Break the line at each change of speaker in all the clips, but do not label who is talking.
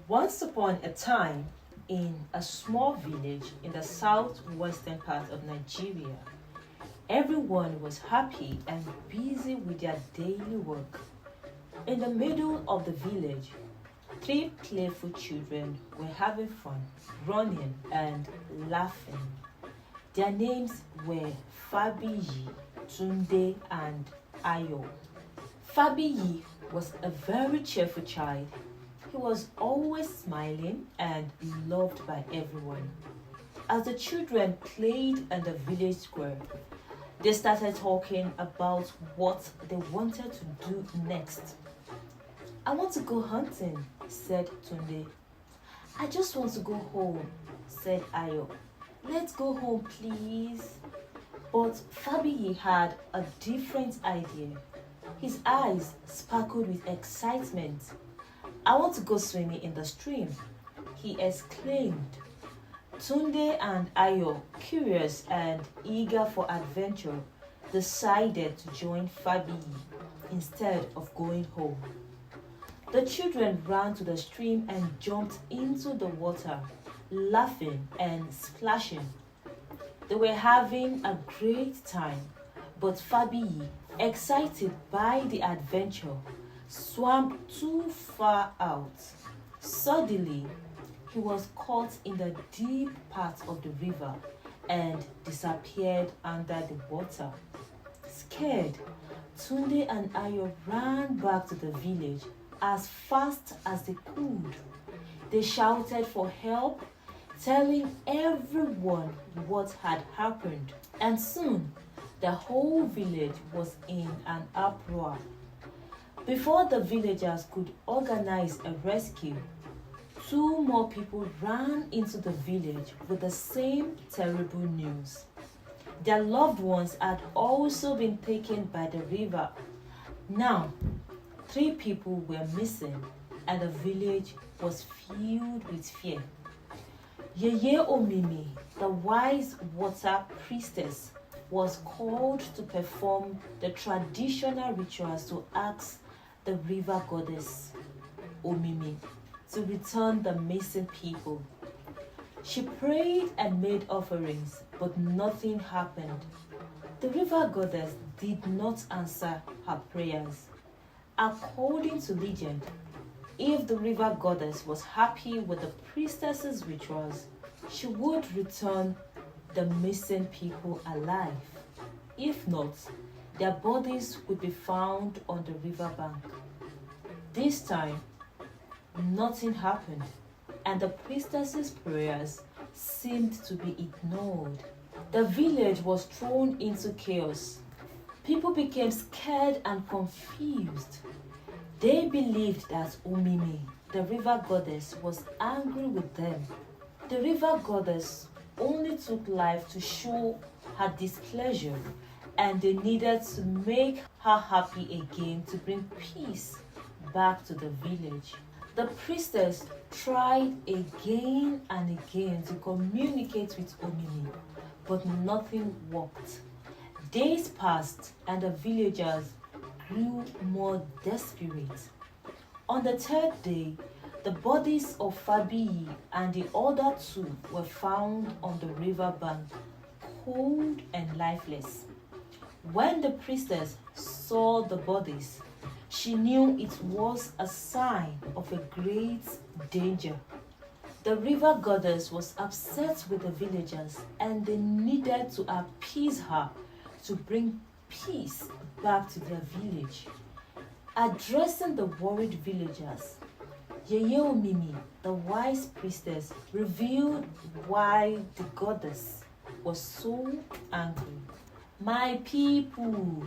Once upon a time, in a small village in the southwestern part of Nigeria, everyone was happy and busy with their daily work. In the middle of the village, three playful children were having fun, running and laughing. Their names were Fabiyi, Tunde, and Ayo. Fabiyi was a very cheerful child. He was always smiling and loved by everyone. As the children played in the village square, they started talking about what they wanted to do next. "I want to go hunting," said Tunde. "I just want to go home," said Ayo. "Let's go home, please." But Fabiyi had a different idea. His eyes sparkled with excitement. "I want to go swimming in the stream," he exclaimed. Tunde and Ayo, curious and eager for adventure, decided to join Fabiyi instead of going home. The children ran to the stream and jumped into the water, laughing and splashing. They were having a great time, but Fabiyi, excited by the adventure, swam too far out. Suddenly, he was caught in the deep part of the river and disappeared under the water. Scared, Tunde and Ayo ran back to the village as fast as they could. They shouted for help, telling everyone what had happened, and soon the whole village was in an uproar. Before the villagers could organize a rescue, two more people ran into the village with the same terrible news. Their loved ones had also been taken by the river. Now, three people were missing, and the village was filled with fear. Yeye Omimi, the wise water priestess, was called to perform the traditional rituals to ask the river goddess Omimi to return the missing people. She prayed and made offerings, but nothing happened. The river goddess did not answer her prayers. According to legend, if the river goddess was happy with the priestess's rituals, she would return the missing people alive. If not, their bodies would be found on the riverbank. This time, nothing happened, and the priestess's prayers seemed to be ignored. The village was thrown into chaos. People became scared and confused. They believed that Omimi, the river goddess, was angry with them. The river goddess only took life to show her displeasure, and they needed to make her happy again to bring peace back to the village. The priestess tried again and again to communicate with Omimi, but nothing worked. Days passed and the villagers grew more desperate. On the third day, the bodies of Fabiyi and the other two were found on the riverbank, cold and lifeless. When the priestess saw the bodies, she knew it was a sign of a great danger. The river goddess was upset with the villagers, and they needed to appease her to bring peace back to their village. Addressing the worried villagers, Yeye Omimi, the wise priestess, revealed why the goddess was so angry. "My people,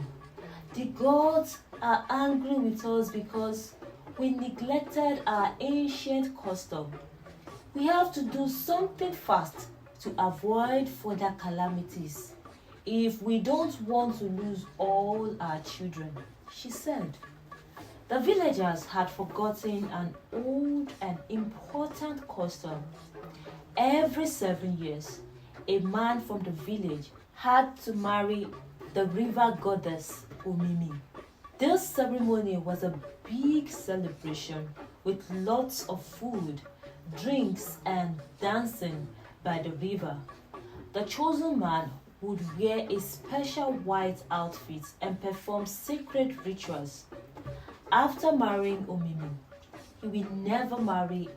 the gods are angry with us because we neglected our ancient custom. We have to do something fast to avoid further calamities if we don't want to lose all our children," she said. The villagers had forgotten an old and important custom. Every 7 years, a man from the village had to marry the river goddess Omimi. This ceremony was a big celebration with lots of food, drinks, and dancing by the river. The chosen man would wear a special white outfit and perform sacred rituals. After marrying Omimi, he will never marry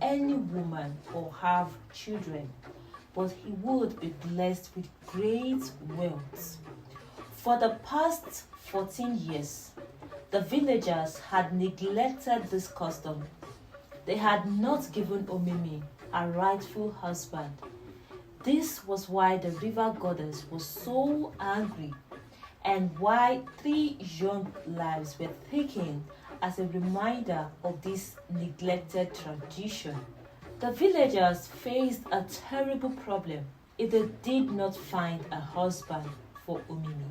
any woman or have children, but he would be blessed with great wealth. For the past 14 years, the villagers had neglected this custom. They had not given Omimi a rightful husband. This was why the river goddess was so angry and why 3 young lives were taken as a reminder of this neglected tradition. The villagers faced a terrible problem if they did not find a husband for Omimi.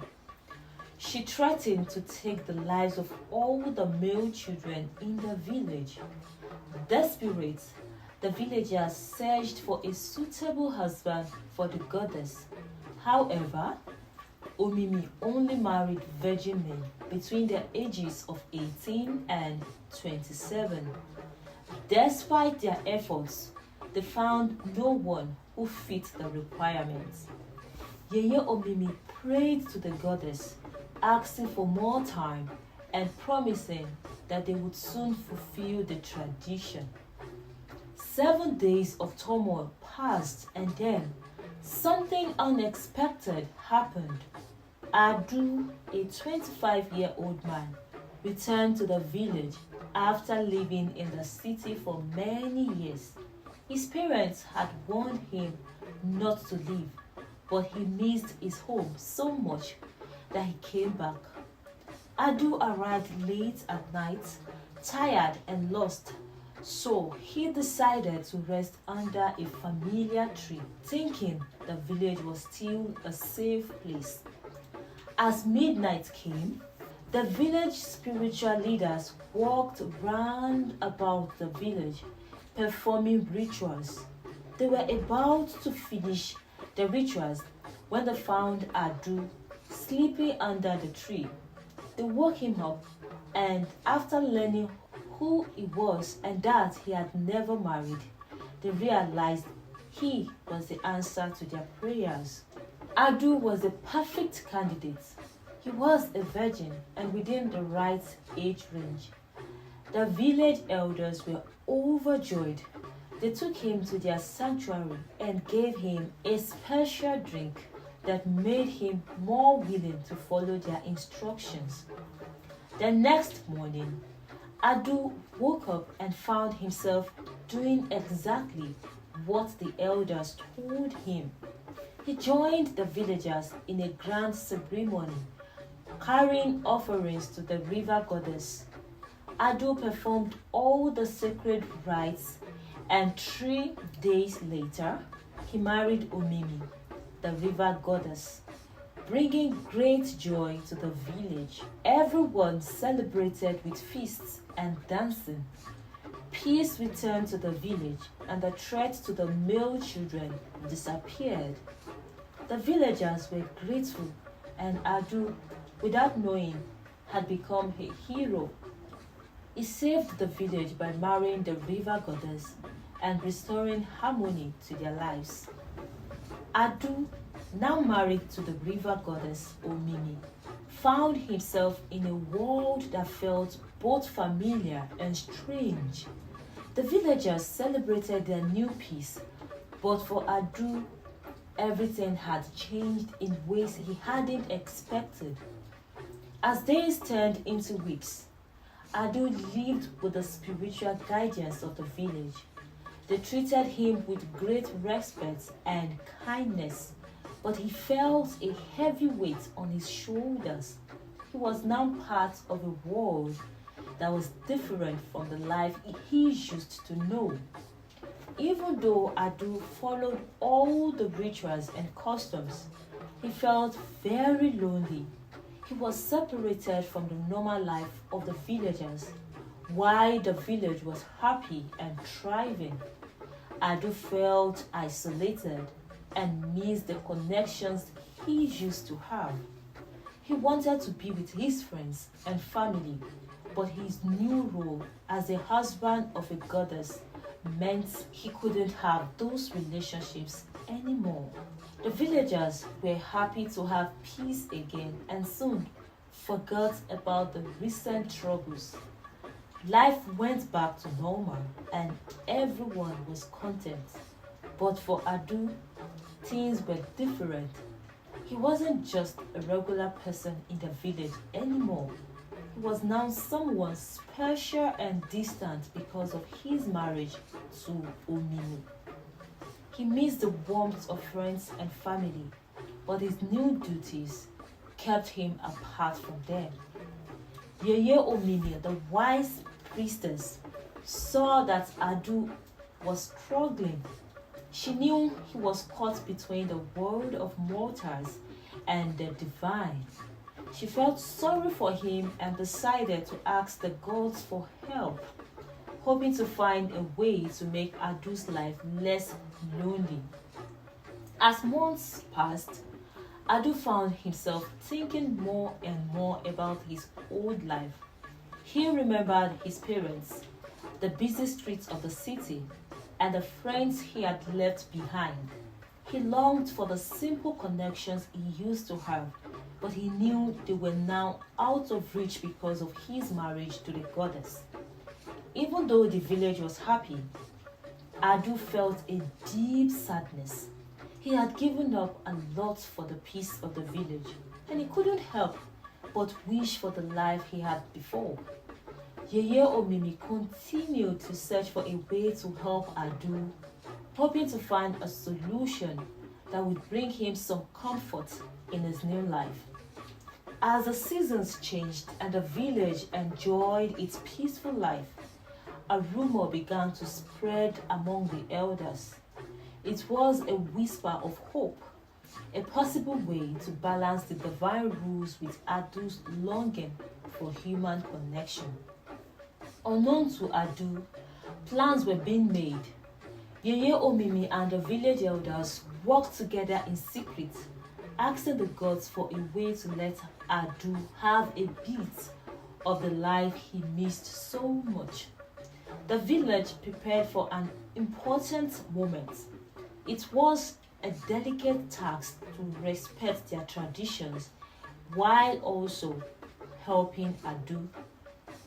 She threatened to take the lives of all the male children in the village. Desperate, the villagers searched for a suitable husband for the goddess. However, Omimi only married virgin men between the ages of 18 and 27. Despite their efforts, they found no one who fit the requirements. Yeye Omimi prayed to the goddess, asking for more time and promising that they would soon fulfill the tradition. 7 days of turmoil passed, and then something unexpected happened. Adu, a 25-year-old man, returned to the village after living in the city for many years. His parents had warned him not to leave, but he missed his home so much that he came back. Adu arrived late at night, tired and lost, so he decided to rest under a familiar tree, thinking the village was still a safe place. As midnight came, the village spiritual leaders walked round about the village, performing rituals. They were about to finish the rituals when they found Adu sleeping under the tree. They woke him up, and after learning who he was and that he had never married, they realized he was the answer to their prayers. Adu was the perfect candidate. He was a virgin and within the right age range. The village elders were overjoyed. They took him to their sanctuary and gave him a special drink that made him more willing to follow their instructions. The next morning, Adu woke up and found himself doing exactly what the elders told him. He joined the villagers in a grand ceremony, carrying offerings to the river goddess. Adu performed all the sacred rites, and 3 days later, he married Omimi, the river goddess, bringing great joy to the village. Everyone celebrated with feasts and dancing. Peace returned to the village, and the threat to the male children disappeared. The villagers were grateful, and Adu, without knowing, had become a hero. He saved the village by marrying the river goddess and restoring harmony to their lives. Adu, now married to the river goddess Omimi, found himself in a world that felt both familiar and strange. The villagers celebrated their new peace, but for Adu, everything had changed in ways he hadn't expected. As days turned into weeks, Adu lived with the spiritual guardians of the village. They treated him with great respect and kindness, but he felt a heavy weight on his shoulders. He was now part of a world that was different from the life he used to know. Even though Adu followed all the rituals and customs, he felt very lonely. He was separated from the normal life of the villagers, while the village was happy and thriving. Adu felt isolated and missed the connections he used to have. He wanted to be with his friends and family, but his new role as a husband of a goddess meant he couldn't have those relationships anymore. The villagers were happy to have peace again and soon forgot about the recent troubles. Life went back to normal and everyone was content. But for Adu, things were different. He wasn't just a regular person in the village anymore. He was now someone special and distant because of his marriage to Omini. He missed the warmth of friends and family, but his new duties kept him apart from them. Yeye Omini, the wise priestess, saw that Adu was struggling. She knew he was caught between the world of mortals and the divine. She felt sorry for him and decided to ask the gods for help, hoping to find a way to make Adu's life less lonely. As months passed, Adu found himself thinking more and more about his old life. He remembered his parents, the busy streets of the city, and the friends he had left behind. He longed for the simple connections he used to have, but he knew they were now out of reach because of his marriage to the goddess. Even though the village was happy, Adu felt a deep sadness. He had given up a lot for the peace of the village, and he couldn't help but wish for the life he had before. Yeye Omimi continued to search for a way to help Adu, hoping to find a solution that would bring him some comfort in his new life. As the seasons changed and the village enjoyed its peaceful life, a rumor began to spread among the elders. It was a whisper of hope, a possible way to balance the divine rules with Adu's longing for human connection. Unknown to Adu, plans were being made. Yeye Omimi and the village elders worked together in secret, asking the gods for a way to let Adu have a bit of the life he missed so much. The village prepared for an important moment. It was a delicate task to respect their traditions while also helping Adu.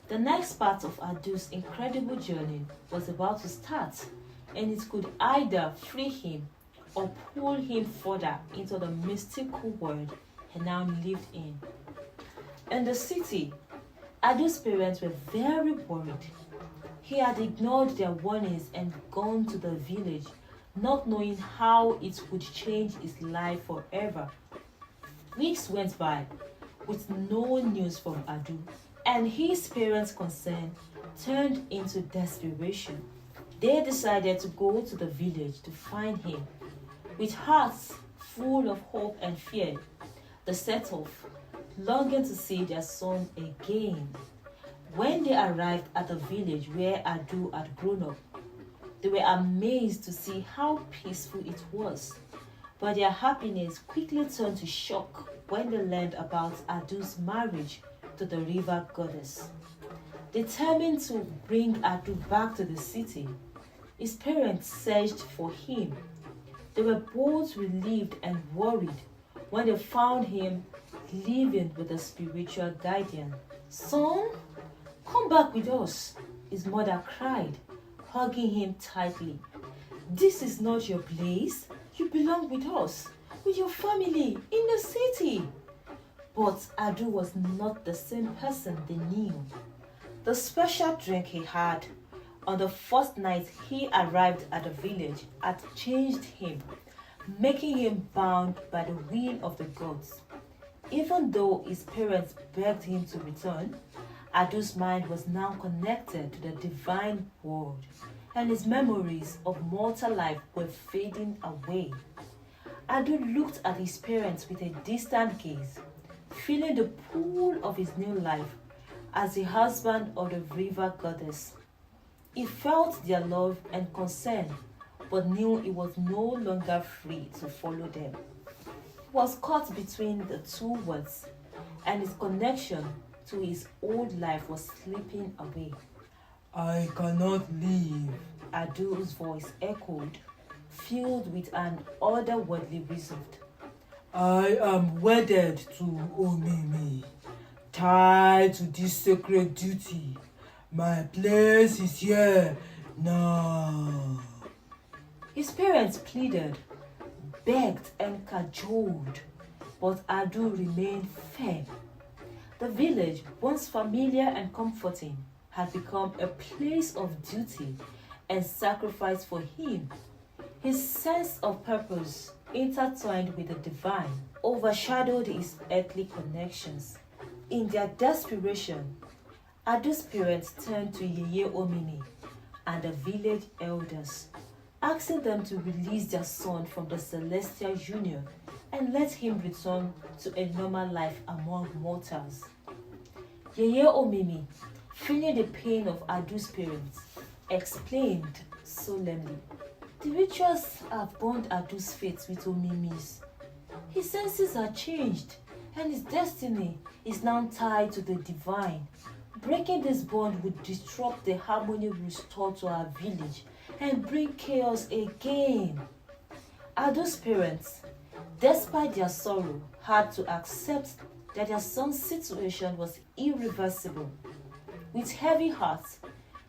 The next part of Adu's incredible journey was about to start, and it could either free him or pull him further into the mystical world he now lived in. In the city, Adu's parents were very worried. He had ignored their warnings and gone to the village, not knowing how it would change his life forever. Weeks went by with no news from Adu, and his parents' concern turned into desperation. They decided to go to the village to find him. With hearts full of hope and fear, they set off, longing to see their son again. When they arrived at the village where Adu had grown up, they were amazed to see how peaceful it was. But their happiness quickly turned to shock when they learned about Adu's marriage to the river goddess. Determined to bring Adu back to the city, his parents searched for him. They were both relieved and worried when they found him living with a spiritual guardian. "Son, come back with us," his mother cried, hugging him tightly. "This is not your place. You belong with us, with your family, in the city." But Adu was not the same person they knew. The special drink he had on the first night he arrived at the village had changed him, making him bound by the will of the gods. Even though his parents begged him to return, Adu's mind was now connected to the divine world, and his memories of mortal life were fading away. Adu looked at his parents with a distant gaze, feeling the pull of his new life as the husband of the river goddess. He felt their love and concern, but knew he was no longer free to follow them. He was caught between the two worlds, and his connection to his old life was slipping away.
I cannot leave.
Adu's voice echoed, filled with an otherworldly resolve.
I am wedded to Omimi, tied to this sacred duty. My place is here now.
His parents pleaded, begged, and cajoled, but Adu remained firm. The village, once familiar and comforting, had become a place of duty and sacrifice for him. His sense of purpose, intertwined with the divine, overshadowed his earthly connections. In their desperation, Adu's parents turned to Yeye Omini and the village elders, asking them to release their son from the celestial union and let him return to a normal life among mortals. Yeye Omimi, feeling the pain of Adu's parents, explained solemnly, "The rituals have bound Adu's fate with Omimi's. His senses are changed, and his destiny is now tied to the divine. Breaking this bond would disrupt the harmony restored to our village and bring chaos again." Adu's parents, despite their sorrow, had to accept that their son's situation was irreversible. With heavy hearts,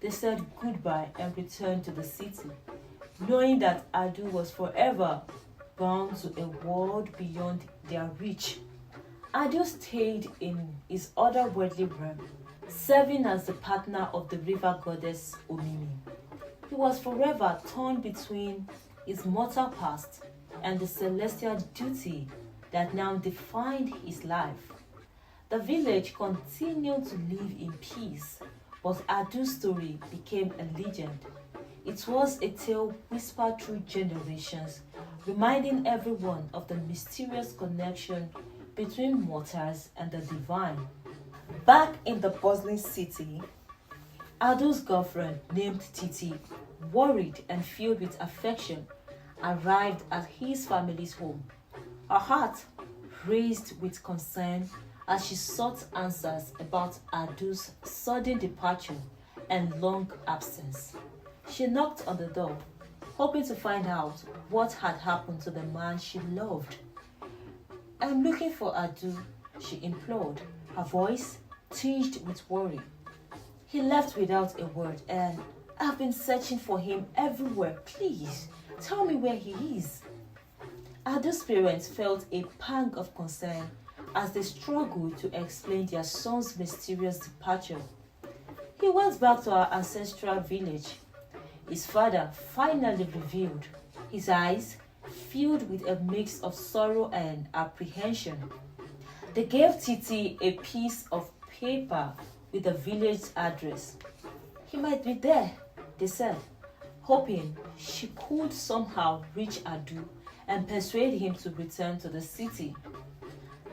they said goodbye and returned to the city, knowing that Adu was forever bound to a world beyond their reach. Adu stayed in his otherworldly realm, serving as the partner of the river goddess Omimi. He was forever torn between his mortal past and the celestial duty that now defined his life. The village continued to live in peace, but Adu's story became a legend. It was a tale whispered through generations, reminding everyone of the mysterious connection between mortals and the divine. Back in the bustling city, Adu's girlfriend, named Titi, worried and filled with affection, arrived at his family's home. Her heart raised with concern as she sought answers about Adu's sudden departure and long absence. She knocked on the door, hoping to find out what had happened to the man she loved. "I'm looking for Adu," she implored, her voice tinged with worry. "He left without a word and I've been searching for him everywhere. Please, tell me where he is." Adu's parents felt a pang of concern as they struggled to explain their son's mysterious departure. "He went back to our ancestral village," his father finally revealed, his eyes filled with a mix of sorrow and apprehension. They gave Titi a piece of paper with the village address. "He might be there," they said, hoping she could somehow reach Adu and persuade him to return to the city.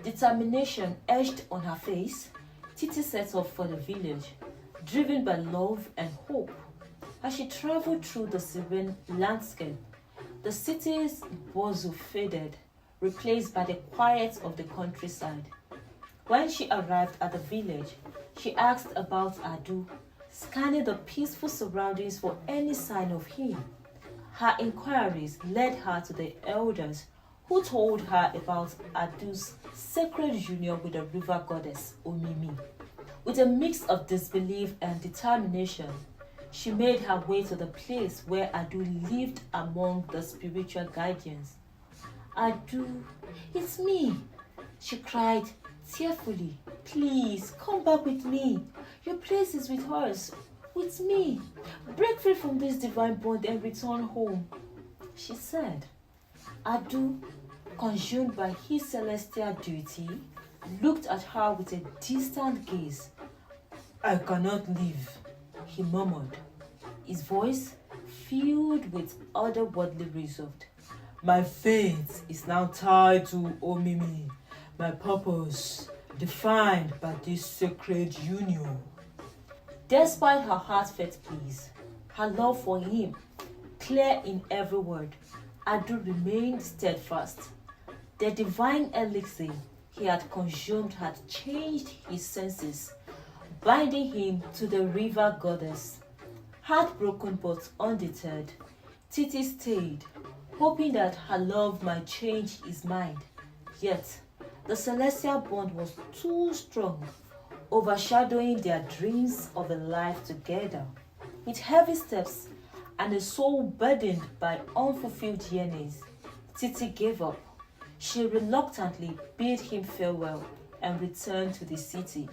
Determination etched on her face, Titi set off for the village, driven by love and hope. As she traveled through the serene landscape, the city's bustle faded, replaced by the quiet of the countryside. When she arrived at the village, she asked about Adu, scanning the peaceful surroundings for any sign of him. Her inquiries led her to the elders, who told her about Adu's sacred union with the river goddess Omimi. With a mix of disbelief and determination, she made her way to the place where Adu lived among the spiritual guardians. "Adu, it's me," she cried tearfully. "Please, come back with me. Your place is with us, with me. Break free from this divine bond and return home," she said. Adu, consumed by his celestial duty, looked at her with a distant gaze. "I cannot leave," he murmured, his voice filled with otherworldly resolve. "My fate is now tied to Omimi, my purpose defined by this sacred union." Despite her heartfelt pleas, her love for him, clear in every word, Adu remained steadfast. The divine elixir he had consumed had changed his senses, binding him to the river goddess. Heartbroken but undeterred, Titi stayed, hoping that her love might change his mind. Yet, the celestial bond was too strong, overshadowing their dreams of a life together. With heavy steps and a soul burdened by unfulfilled yearnings, Titi gave up. She reluctantly bid him farewell and returned to the city.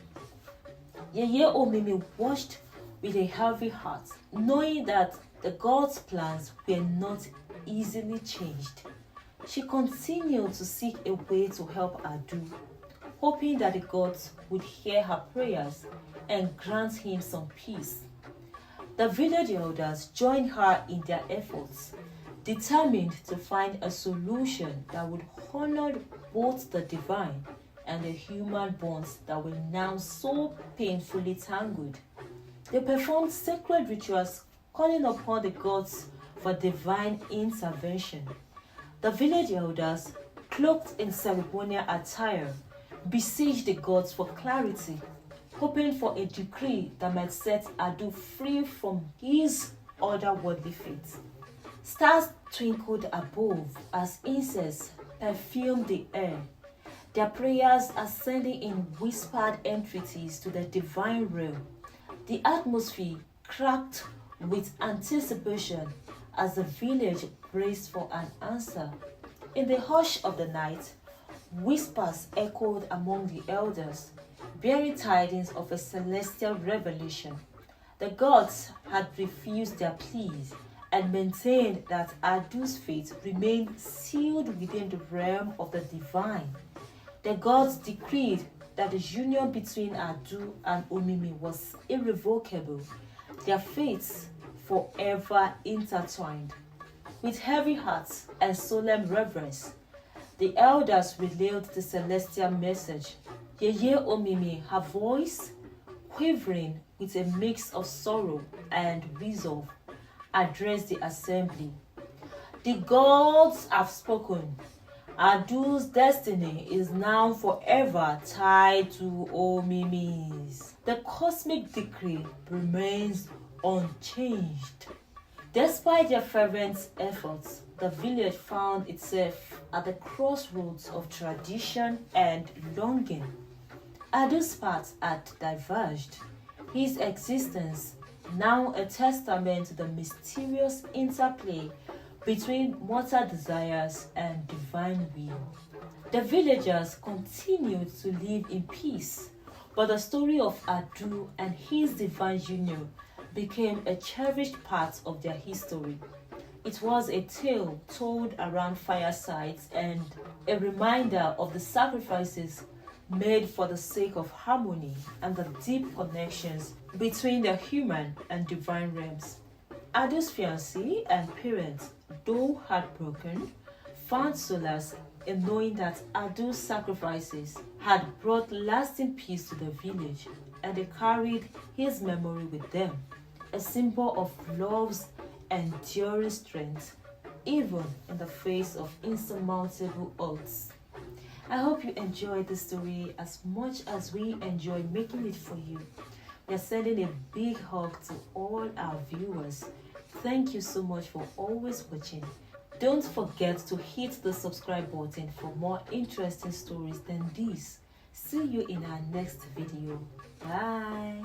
Yeye Omimi watched with a heavy heart, knowing that the gods' plans were not easily changed. She continued to seek a way to help Adu, hoping that the gods would hear her prayers and grant him some peace. The village elders joined her in their efforts, determined to find a solution that would honor both the divine and the human bonds that were now so painfully tangled. They performed sacred rituals calling upon the gods for divine intervention. The village elders, cloaked in ceremonial attire, besieged the gods for clarity, hoping for a decree that might set Adu free from his otherworldly fate. Stars twinkled above as incense perfumed the air, their prayers ascending in whispered entreaties to the divine realm. The atmosphere cracked with anticipation as the village braced for an answer. In the hush of the night, whispers echoed among the elders, bearing tidings of a celestial revelation. The gods had refused their pleas and maintained that Adu's fate remained sealed within the realm of the divine. The gods decreed that the union between Adu and Omimi was irrevocable, their fates forever intertwined. With heavy hearts and solemn reverence, the elders relayed the celestial message. Yeye Omimi, her voice quivering with a mix of sorrow and resolve, addressed the assembly. The gods have spoken. Adu's destiny is now forever tied to Omimi's. The cosmic decree remains unchanged. Despite their fervent efforts, the village found itself at the crossroads of tradition and longing. Adu's paths had diverged, his existence now a testament to the mysterious interplay between mortal desires and divine will. The villagers continued to live in peace, but the story of Adu and his divine union became a cherished part of their history. It was a tale told around firesides and a reminder of the sacrifices made for the sake of harmony and the deep connections between the human and divine realms. Adu's fiancé and parents, though heartbroken, found solace in knowing that Adu's sacrifices had brought lasting peace to the village, and they carried his memory with them, a symbol of love's enduring strength, even in the face of insurmountable odds. I hope you enjoyed the story as much as we enjoy making it for you. We are sending a big hug to all our viewers. Thank you so much for always watching. Don't forget to hit the subscribe button for more interesting stories than these. See you in our next video. Bye.